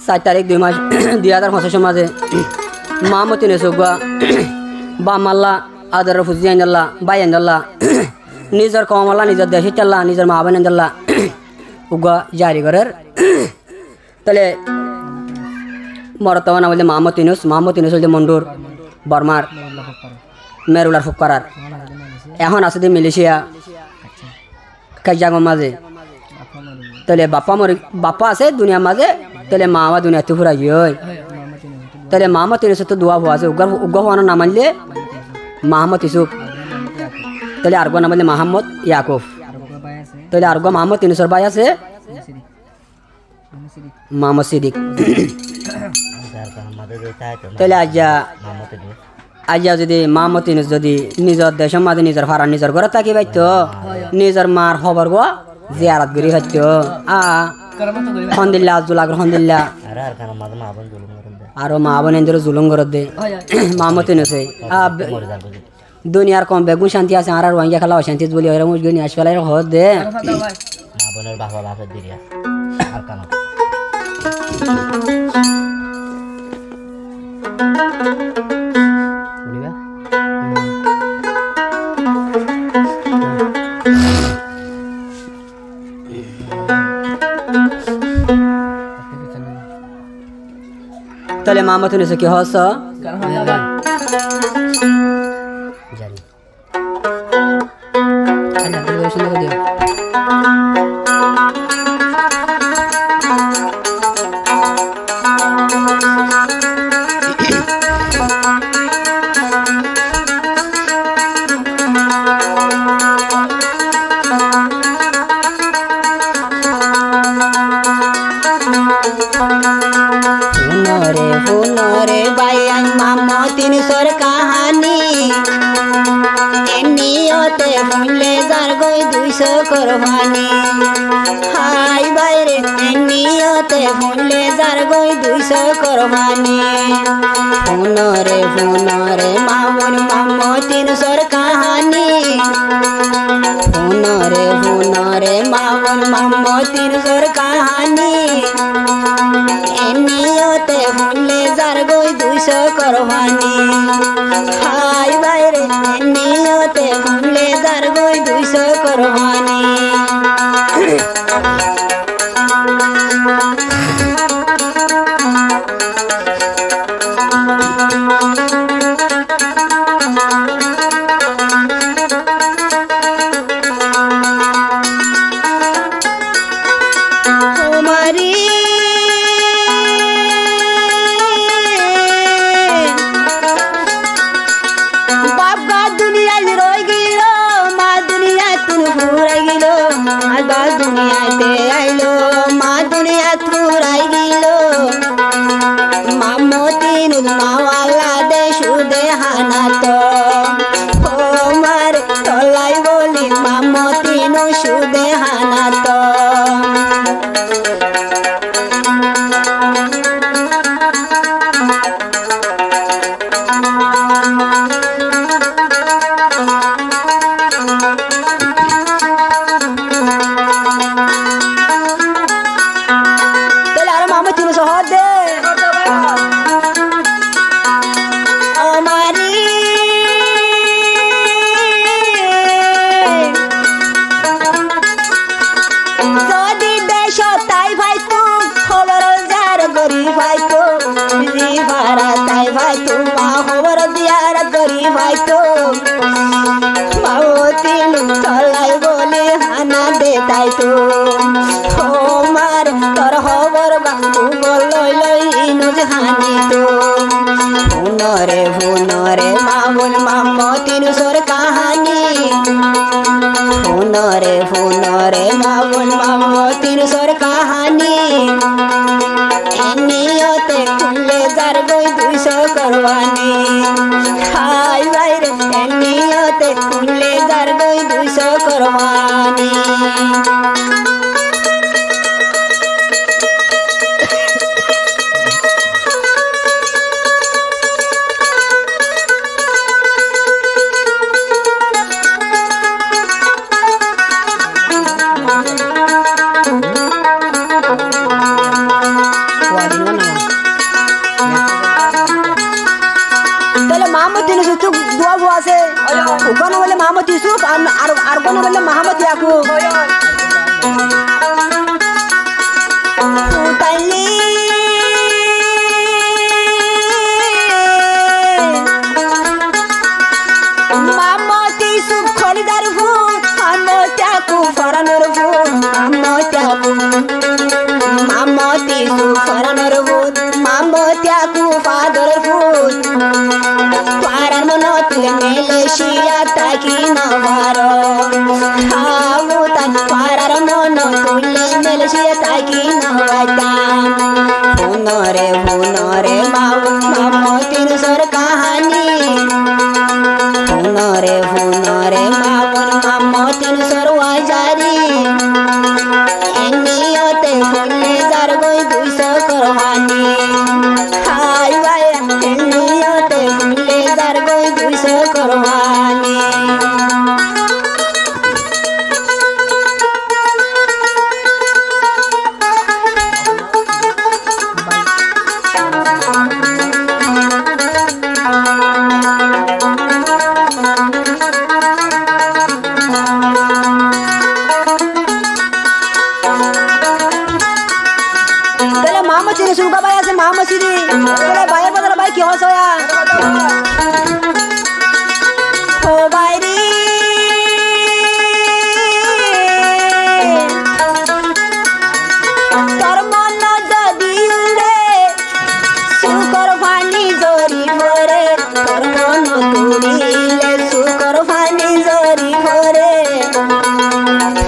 4 তারিখ 2 মাস 2025 মাঝে মাহমুদ ইউনুসুগা বামাল্লা আদর ফুজিয়ান্দাল্লাহ বাইয়ান্দাল্লাহ নিজের কমাল্লা নিজের দেশে চাল্লা নিজের মা বানান্দাল্লাহ উগা জারি করার তাহলে বর্তমান আমাদের মাহমুদ ইউনুস হচ্ছে মন্ডুর বর্মার মেরুলার ফুকারার এখন আছে যে মালয়েশিয়া কাজাগো মাঝে তাহলে বাপ্পা আছে দুনিয়ার মাঝে তাহলে মা আমার দুনিয়াতে ফুরাই তাহলে মাহমুদ ইউনুস তো দোয়া হওয়া আছে উগা হওয়ানো না মানলে মাহমুদ ইউসুফ তাহলে আরগো নাম বললে মাহমুদ ইয়াকুব তাহলে আরগো মাহমুদ ইউনুসের ভাই আছে মাহমুদ সিদ্দিক তাহলে আজ যদি মাহমুদ ইউনুস যদি নিজের দেশের মাঝে নিজের ফাড়া নিজের ঘরে থাকি পাইতো নিজের মার খবর গো জিয়ারত করি হইতো হন্দিল্লা জুলাগর হন্দিল্লা আরো মা বোন এদের জুলুম করে দে মাহমুদ ইউনুসে দুনিয়ার কম বেগুন শান্তি আছে আর রোহিঙ্গা খেলা অশান্তি বলি ওরা মুজগুনি নিয়ে আসবে হদ দে মা বোনের বাবা বাপের দিরিয়া আর কানো তাহলে মাহমুদ ইউনুস কি হস জানি আচ্ছা তুমি শুনে দিও रे बायन माहमूद इउनुसर कहानी एनियोते फुले जार गई 200 कुरबानी हाय বাইরে एनियोते फुले जार गई 200 कुरबानी ফুনরে মাহমুদ ইউনুসর কাহানি ফুনরে মাহমুদ ইউনুসর কাহানি এনিয়োতে ফুলে जार गई 200 कुरबानी हाय বাইরে এনিয়োতে ফুলে जार गई 200 कुरबानी दुनियाते आइलो मा दुनिया थुराई गिलो माहमूद इउनुस मावाला देशु देहाना तो ओ मारे तलाई बोली माहमूद इउनुस देहाना तो ফুনরে মাহমুদ ইউনুসর কাহানি ফুনরে মাহমুদ ইউনুসর কাহানি এনিয়োতে ফুলে जार गई 200 कुरबानी हाय বাইরে এনিয়োতে ফুলে जार गई 200 कुरबानी তাহলে মোহাম্মদ ইউনুস তো দোয়া ভুয়া আছে ওখানে বলে মোহাম্মদ ইউসুফ আর কোন বলে মোহাম্মদ ইয়াকুব মোহাম্মদ ইউসুফ খলিদার ফুল মোহাম্মদ ইয়াকুব ফরানোর ফুল মোহাম্মদ ইউসুফ ফরানোর ফুল মোহাম্মদ ইয়াকুব ফাদর ফুল পারার মনো তুলে মেলেশিয়া তাকি নভারো হাউতান পারার মনো তুলে মেলেশিয়া তাকি নভাতাম ভুনরে মোহাম্মদ ইউনুসের কাহানি ভুনরে মোহাম্মদ ইউনুসের ওয়াজারি এনিয়তে খুললে যার গই 200 কোরবানি হাই ভাই এনিয়তে খুললে যার গই 200 কোরবানি सुगा भाई আছে মা মসজিদি বলে ভাইয়ের বদলে ভাই কি হস হয়া ও ভাই রে তোর মন যদি উড়ে সুকর ফানি জরি ভরে তোর মন তুড়িলে সুকর ফানি জরি ভরে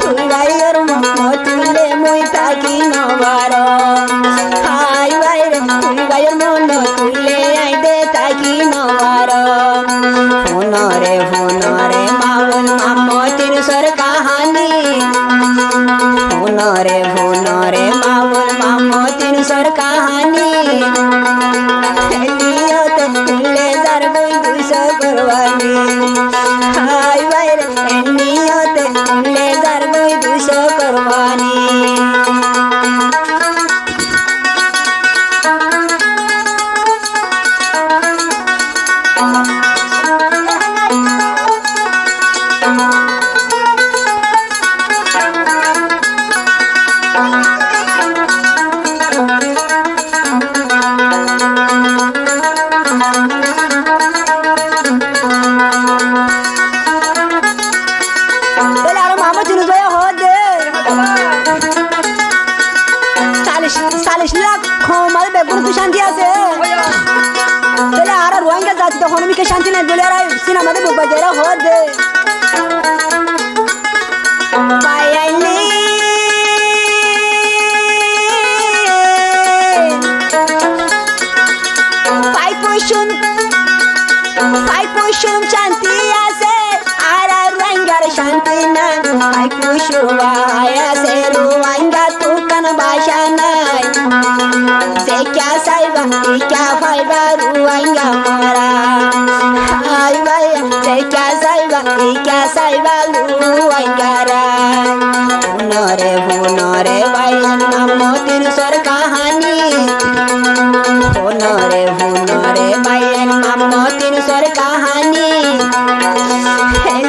তুই ভাইয়ের মন তুলে মই তাকি নবারো ভাইয়ের মন তুলে আইদে তাকি নবার ভুনরে মাউল মোহাম্মদ ইউনুসের কাহানি ভুনরে মাউল মোহাম্মদ ইউনুসের কাহানি নিয়তে তুলে যার গই 200 কোরবানি হাই ভাইরে নিয়তে তুলে যার গই 200 কোরবানি শান্তি আছে তাহলে আর রোহিঙ্গা জাতি তখন আমি শান্তি নাই বলে আর সিনেমা দে বুবা জেরা হদ দে পাইয়াইনি পাই পয়সুম শান্তি আছে আর রোহিঙ্গার শান্তি নাই পাই পয়সুম আছে রোহিঙ্গা তুকান ভাষা নাই क्या साइबा क्या फाइबा रुआंगा मोरा हाय भाई क्या साइबा रुआंगा रा भुनरे भाई मोहम्मद इउनुसের कहानी भुनरे भाई मोहम्मद इउनुसের कहानी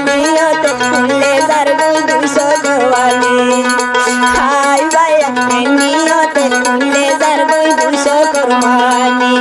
नियत खुले जार गई 200 कोरबानी हाय भाई नियत खुले जार गई 200 कोरबानी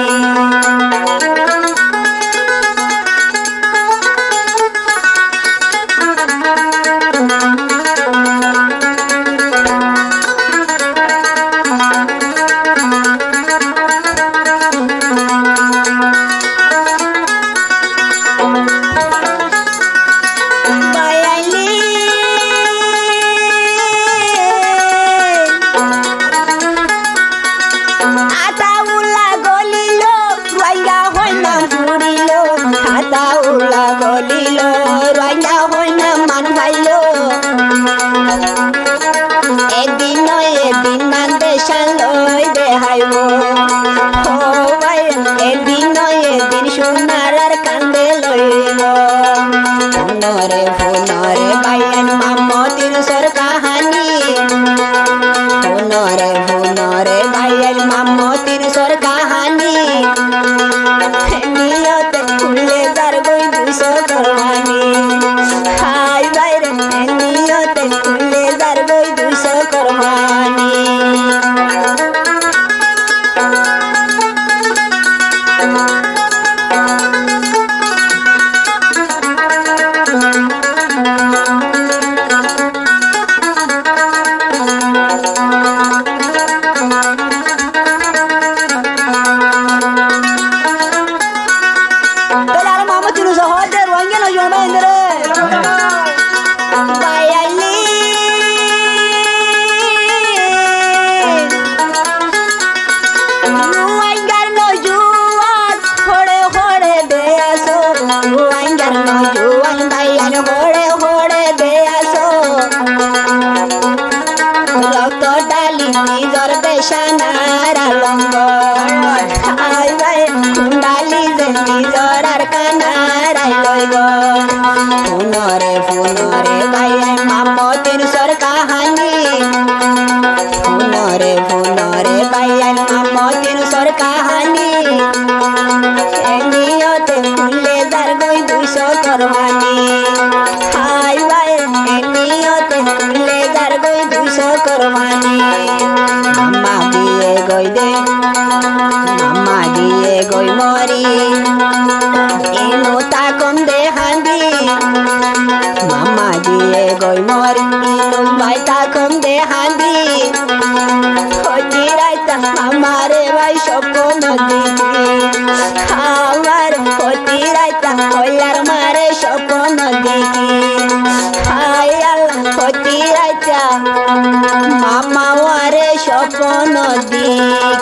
নিজর আর কানারাই লইব ফুনরে গাইয়াই মামতির সর কাহানি ফুনরে গাইয়াই মামতির সর কাহানি এনিয়তে ফুলে যার গই 200 করবানি হাই ভাই এনিয়তে ফুলে যার গই 200 করবানি মামা দিয়ে গই দে মামা দিয়ে গই মরি ইনু তাকম দে হান্দি মামা দিয়ে গই মরি ইনু ভাই তাকম দে হান্দি হতি রাইতা আমারে ভাই স্বপ্ন দেখি আমার হতি রাইতা কইলার মারে স্বপ্ন দেখি হাই আল্লাহ হতি রাইতা মামা ওয়ারে স্বপ্ন দেখি